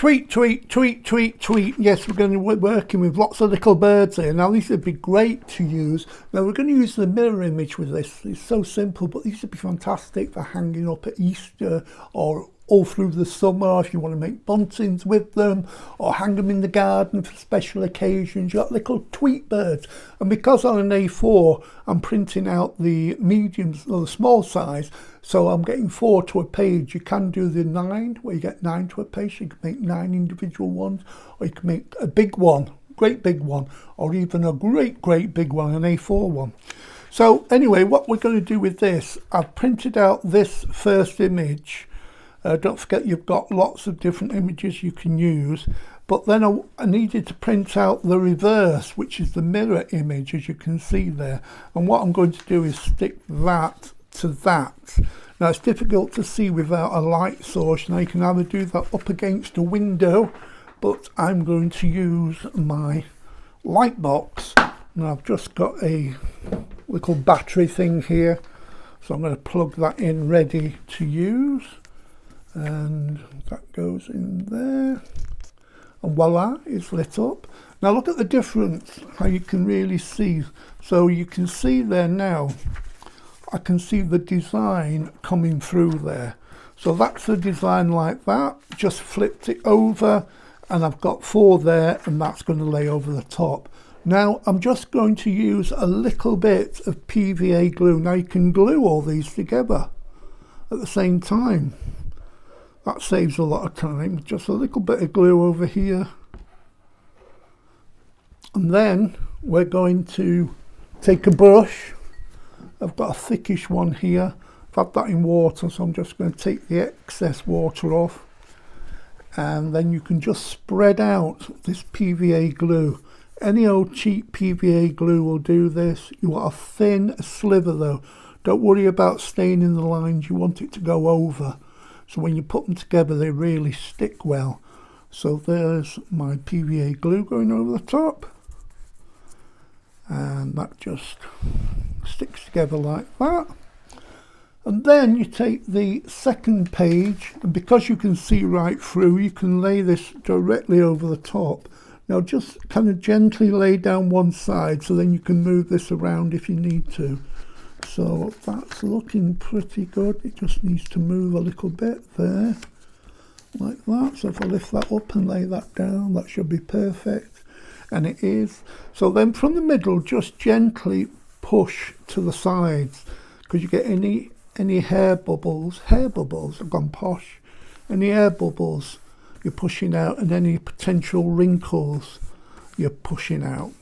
Tweet, tweet, tweet, tweet, tweet. Yes, we're going to be working with lots of little birds here. Now, these would be great to use. Now, we're going to use the mirror image with this. It's so simple, but these would be fantastic for hanging up at Easter or all through the summer if you want to make buntings with them or hang them in the garden for special occasions. You've got little tweet birds. And because on an A4, I'm printing out the mediums or the small size, so I'm getting 4 to a page. You can do the 9, where you get 9 to a page. You can make 9 individual ones, or you can make a big one, great big one, or even a great big one, an A4 one. So anyway, what we're going to do with this, I've printed out this first image. Don't forget you've got lots of different images you can use, but then I needed to print out the reverse, which is the mirror image, as you can see there. And what I'm going to do is stick that to that. Now it's difficult to see without a light source. Now you can either do that up against a window, but I'm going to use my light box. Now I've just got a little battery thing here, so I'm going to plug that in ready to use. And that goes in there, and voila, it's lit up. Now look at the difference, how you can really see. So you can see there now, I can see the design coming through there. So that's the design like that. Just flipped it over and I've got 4 there, and that's going to lay over the top. Now I'm just going to use a little bit of PVA glue. Now you can glue all these together at the same time. That saves a lot of time. Just a little bit of glue over here. And then we're going to take a brush. I've got a thickish one here. I've had that in water, so I'm just going to take the excess water off. And then you can just spread out this PVA glue. Any old cheap PVA glue will do this. You want a thin sliver though. Don't worry about staying in the lines. You want it to go over. So when you put them together, they really stick well. So there's my PVA glue going over the top. And that just sticks together like that. And then you take the second page, and because you can see right through, you can lay this directly over the top. Now just kind of gently lay down one side, so then you can move this around if you need to. So that's looking pretty good. It just needs to move a little bit there, like that. So if I lift that up and lay that down, that should be perfect. And it is. So then from the middle, just gently push to the sides, because you get any hair bubbles, I've gone posh, any air bubbles you're pushing out, and any potential wrinkles you're pushing out.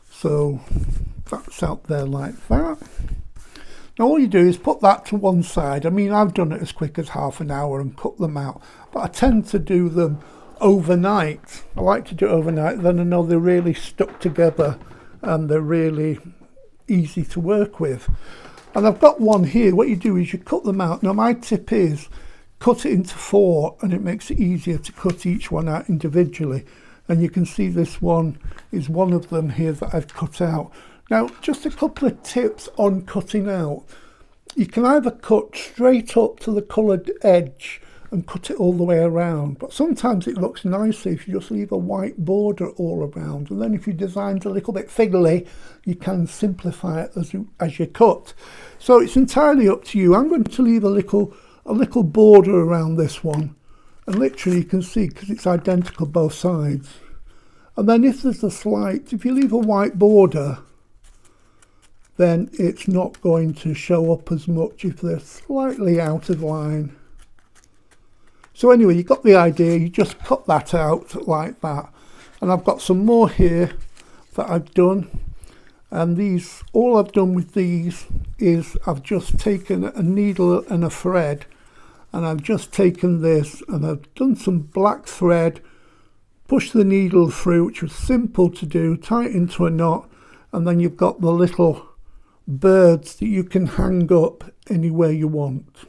So that's out there like that. Now all you do is put that to one side. I mean, I've done it as quick as half an hour and cut them out, but I tend to do them overnight. I like to do it overnight, then I know they're really stuck together and they're really easy to work with. And I've got one here. What you do is you cut them out. Now my tip is cut it into 4, and it makes it easier to cut each one out individually. And you can see this one is one of them here that I've cut out. Now, just a couple of tips on cutting out. You can either cut straight up to the coloured edge and cut it all the way around, but sometimes it looks nicer if you just leave a white border all around. And then if your design's a little bit fiddly, you can simplify it as you cut. So it's entirely up to you. I'm going to leave a little border around this one, and literally you can see, because it's identical both sides. And then if there's if you leave a white border, then it's not going to show up as much if they're slightly out of line. So anyway, you got the idea. You just cut that out like that. And I've got some more here that I've done. And these, all I've done with these is I've just taken a needle and a thread, and I've just taken this and I've done some black thread, pushed the needle through, which was simple to do, tie it into a knot, and then you've got the little birds that you can hang up anywhere you want.